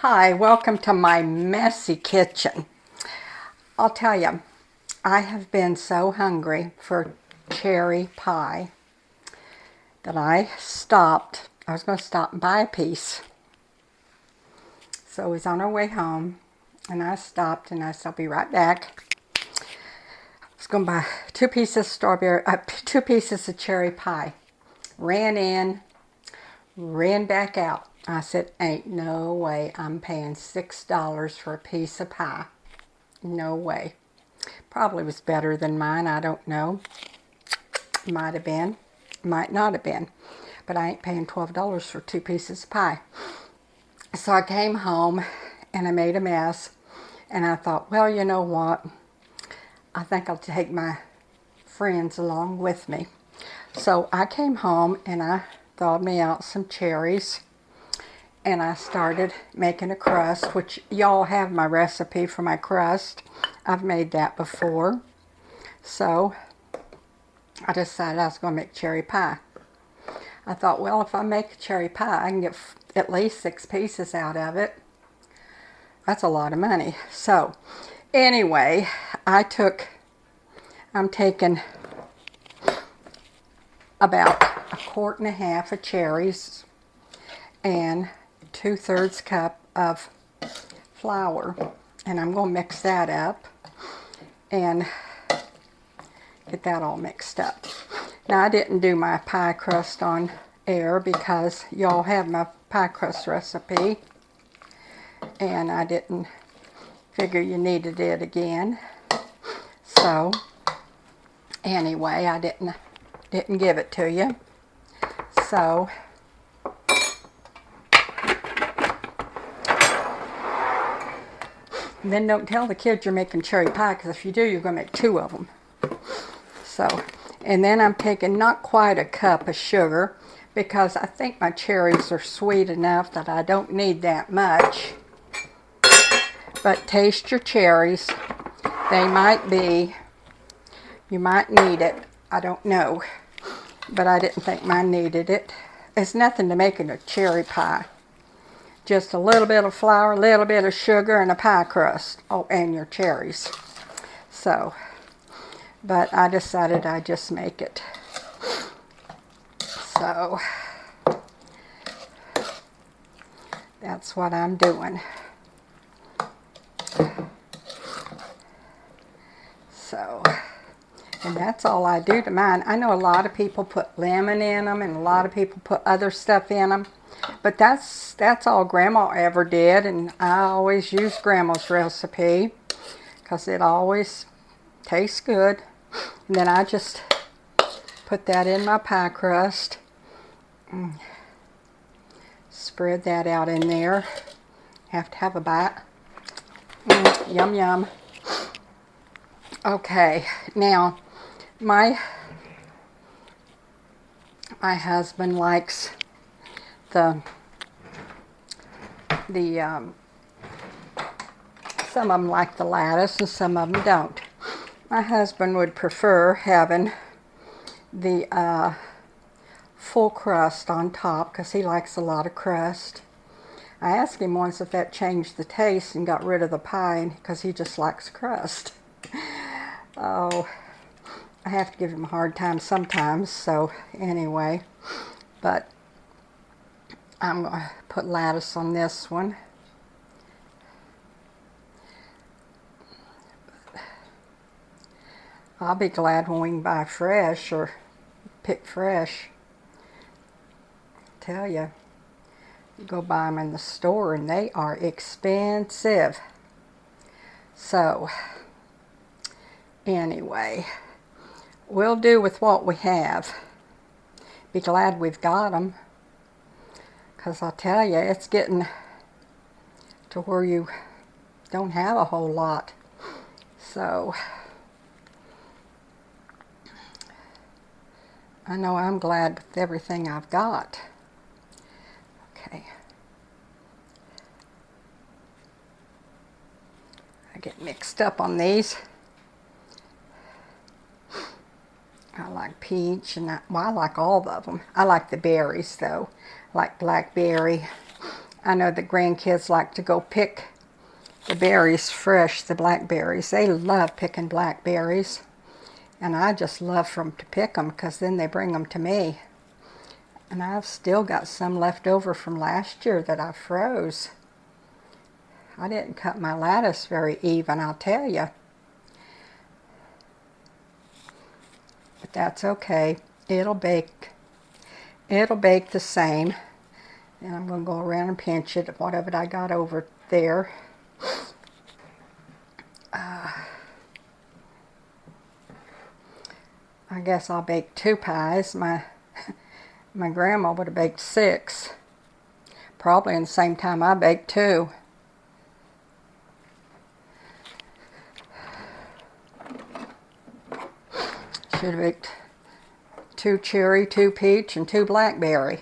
Hi, welcome to my messy kitchen. I'll tell you, I have been so hungry for cherry pie that I stopped. I was going to stop and buy a piece. So we was on our way home, and I stopped, and I said, I'll be right back. I was going to buy two pieces of cherry pie. Ran in, ran back out. I said, ain't no way I'm paying $6 for a piece of pie. No way. Probably was better than mine. I don't know. Might have been. Might not have been. But I ain't paying $12 for two pieces of pie. So I came home and I made a mess. And I thought, well, you know what? I think I'll take my friends along with me. So I came home and I thawed me out some cherries. And I started making a crust, which y'all have my recipe for my crust. I've made that before. So I decided I was going to make cherry pie. I thought, well, if I make a cherry pie, I can get at least 6 pieces out of it. That's a lot of money. So anyway, I'm taking about 1.5 quarts of cherries and 2/3 cup of flour, and I'm going to mix that up and get that all mixed up. Now, I didn't do my pie crust on air because y'all have my pie crust recipe, and I didn't figure you needed it again. So anyway, I didn't give it to you. So and then don't tell the kids you're making cherry pie, because if you do, you're going to make 2 of them. So, and then I'm taking not quite a cup of sugar, because I think my cherries are sweet enough that I don't need that much. But taste your cherries. They might be, you might need it. I don't know. But I didn't think mine needed it. It's nothing to making a cherry pie. Just a little bit of flour, a little bit of sugar, and a pie crust. Oh, and your cherries. So, but I decided I'd just make it. So, that's what I'm doing. So, and that's all I do to mine. I know a lot of people put lemon in them, and a lot of people put other stuff in them. But that's all Grandma ever did, and I always use Grandma's recipe because it always tastes good. And then I just put that in my pie crust. Spread that out in there. Have to have a bite. Yum, yum. Okay, now my husband likes the some of them like the lattice and some of them don't. My husband would prefer having the full crust on top because he likes a lot of crust. I asked him once if that changed the taste and got rid of the pie, because he just likes crust. Oh, I have to give him a hard time sometimes, so anyway. But I'm going to put lattice on this one. I'll be glad when we can buy fresh or pick fresh. I tell you, you go buy them in the store and they are expensive. So, anyway, we'll do with what we have. Be glad we've got them. Because I'll tell you, it's getting to where you don't have a whole lot. So, I know I'm glad with everything I've got. Okay. I get mixed up on these. I like peach, and I like all of them. I like the berries, though. I like blackberry. I know the grandkids like to go pick the berries fresh, the blackberries. They love picking blackberries. And I just love for them to pick them because then they bring them to me. And I've still got some left over from last year that I froze. I didn't cut my lattice very even, I'll tell you. But that's okay. It'll bake. It'll bake the same. And I'm going to go around and pinch it, whatever I got over there. I guess I'll bake 2 pies. My grandma would have baked 6. Probably in the same time I baked 2. Should have baked 2 cherry, 2 peach, and 2 blackberry.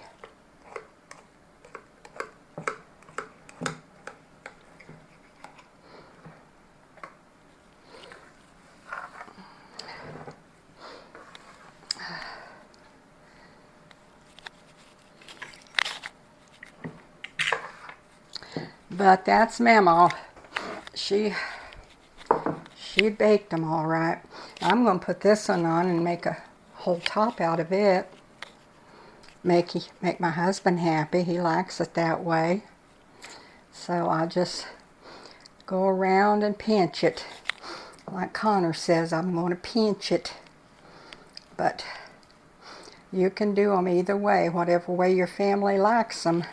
But that's Mamaw. She baked them all right. I'm going to put this one on and make a whole top out of it. Make my husband happy. He likes it that way. So I'll just go around and pinch it. Like Connor says, I'm going to pinch it. But you can do them either way, whatever way your family likes them.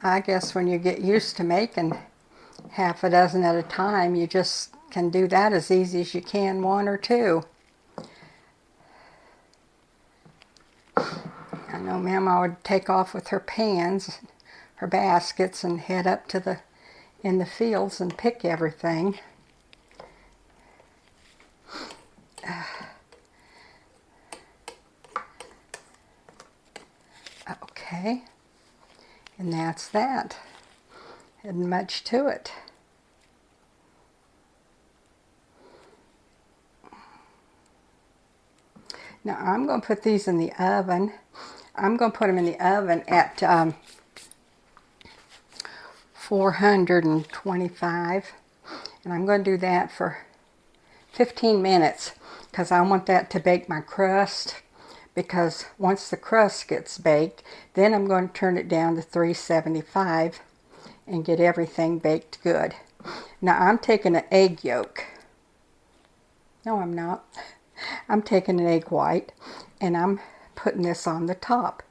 I guess when you get used to making half a dozen at a time, you just can do that as easy as you can 1 or 2. I know Mama would take off with her pans, her baskets, and head up to in the fields and pick everything. Okay. And that's that. Isn't much to it. Now I'm going to put these in the oven. I'm going to put them in the oven at 425. And I'm going to do that for 15 minutes because I want that to bake my crust. Because once the crust gets baked, then I'm going to turn it down to 375 and get everything baked good. Now I'm taking an egg yolk. No, I'm not. I'm taking an egg white and I'm putting this on the top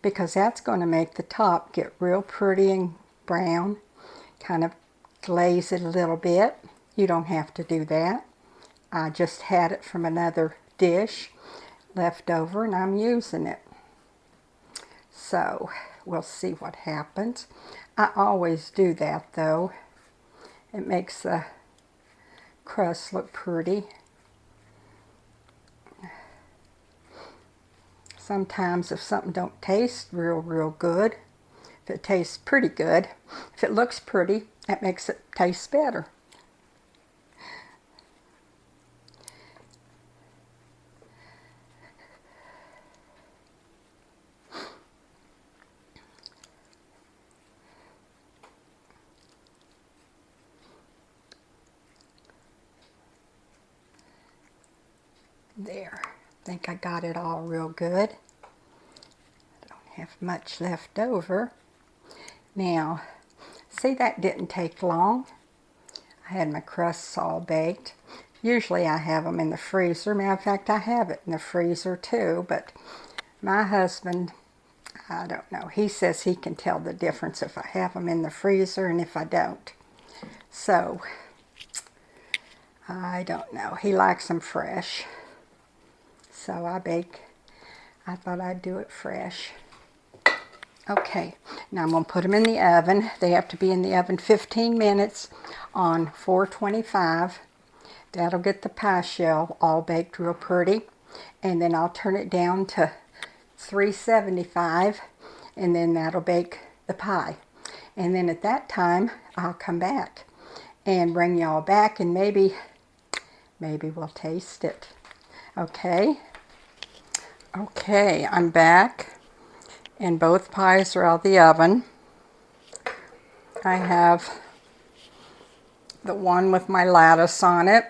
because that's going to make the top get real pretty and brown. Kind of glaze it a little bit. You don't have to do that. I just had it from another dish left over and I'm using it. So we'll see what happens. I always do that though. It makes the crust look pretty. Sometimes if something don't taste real good, if it tastes pretty good, if it looks pretty, that makes it taste better. There, I think I got it all real good. I don't have much left over. Now, see, that didn't take long. I had my crusts all baked. Usually I have them in the freezer. Matter of fact, I have it in the freezer too, but my husband, I don't know. He says he can tell the difference if I have them in the freezer and if I don't. So, I don't know. He likes them fresh. So I thought I'd do it fresh. Okay, now I'm going to put them in the oven. They have to be in the oven 15 minutes on 425. That'll get the pie shell all baked real pretty. And then I'll turn it down to 375 and then that'll bake the pie. And then at that time, I'll come back and bring y'all back and maybe maybe we'll taste it. Okay. Okay, I'm back, and both pies are out of the oven. I have the one with my lattice on it,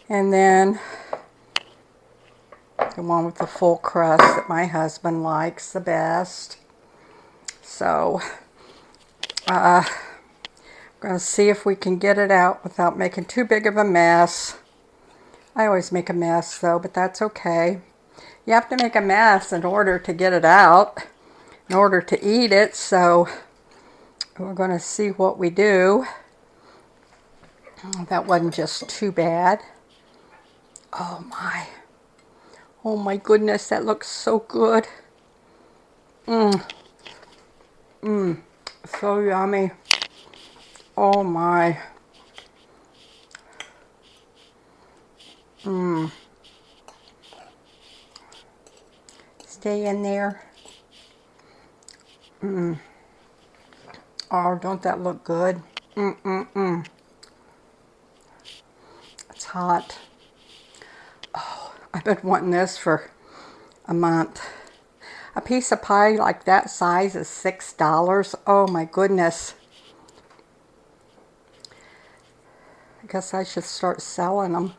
and then the one with the full crust that my husband likes the best. So, I'm going to see if we can get it out without making too big of a mess. I always make a mess though, but that's okay. You have to make a mess in order to get it out, in order to eat it, so we're going to see what we do. That wasn't just too bad. Oh my goodness, that looks so good. So yummy. Oh my. Stay in there. Oh, don't that look good? It's hot. Oh, I've been wanting this for a month. A piece of pie like that size is $6. Oh my goodness. I guess I should start selling them.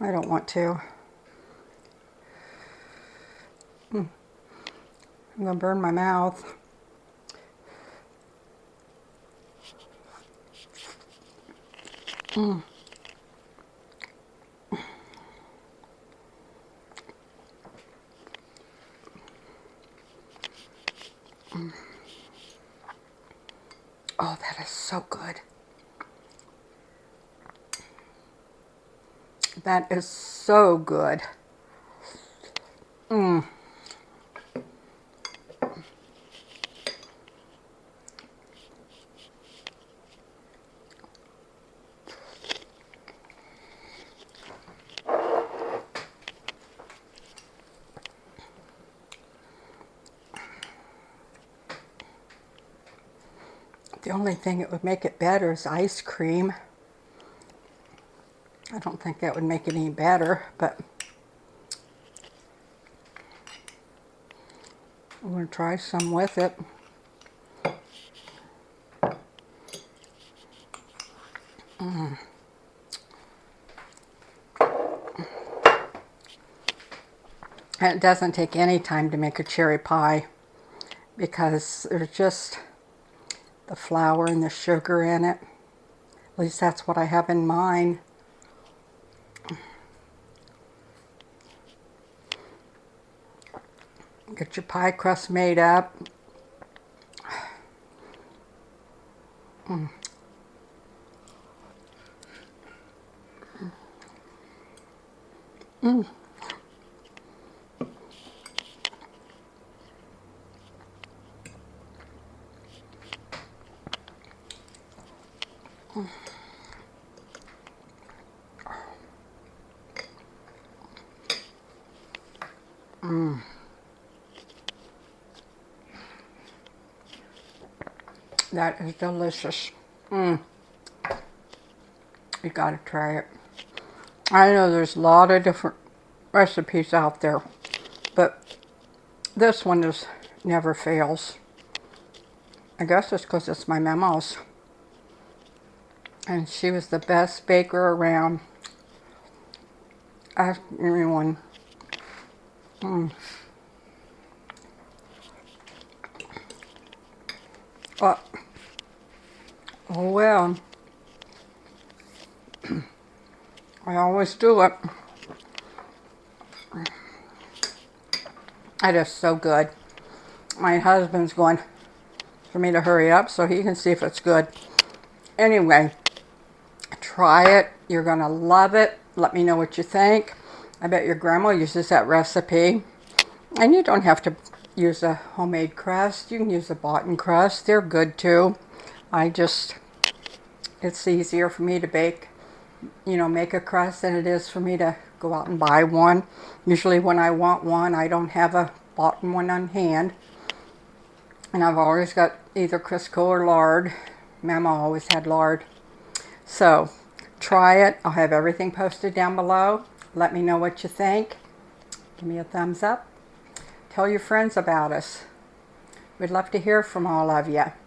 I don't want to. I'm going to burn my mouth. Oh, that is so good. That is so good. The only thing that would make it better is ice cream. I don't think that would make it any better, but I'm going to try some with it. And it doesn't take any time to make a cherry pie because there's just the flour and the sugar in it. At least that's what I have in mind. Get your pie crust made up. That is delicious. You gotta try it. I know there's a lot of different recipes out there, but this one is never fails. I guess it's because it's my Mamaw's. And she was the best baker around. Ask anyone. Oh well. I always do it. It is so good. My husband's going for me to hurry up so he can see if it's good. Anyway, try it. You're going to love it. Let me know what you think. I bet your grandma uses that recipe. And you don't have to use a homemade crust. You can use a bought-in crust. They're good too. It's easier for me to bake, make a crust than it is for me to go out and buy one. Usually when I want one, I don't have a bought-in one on hand. And I've always got either Crisco or lard. Mama always had lard. So, Try it. I'll have everything posted down below. Let me know what you think. Give me a thumbs up. Tell your friends about us. We'd love to hear from all of you.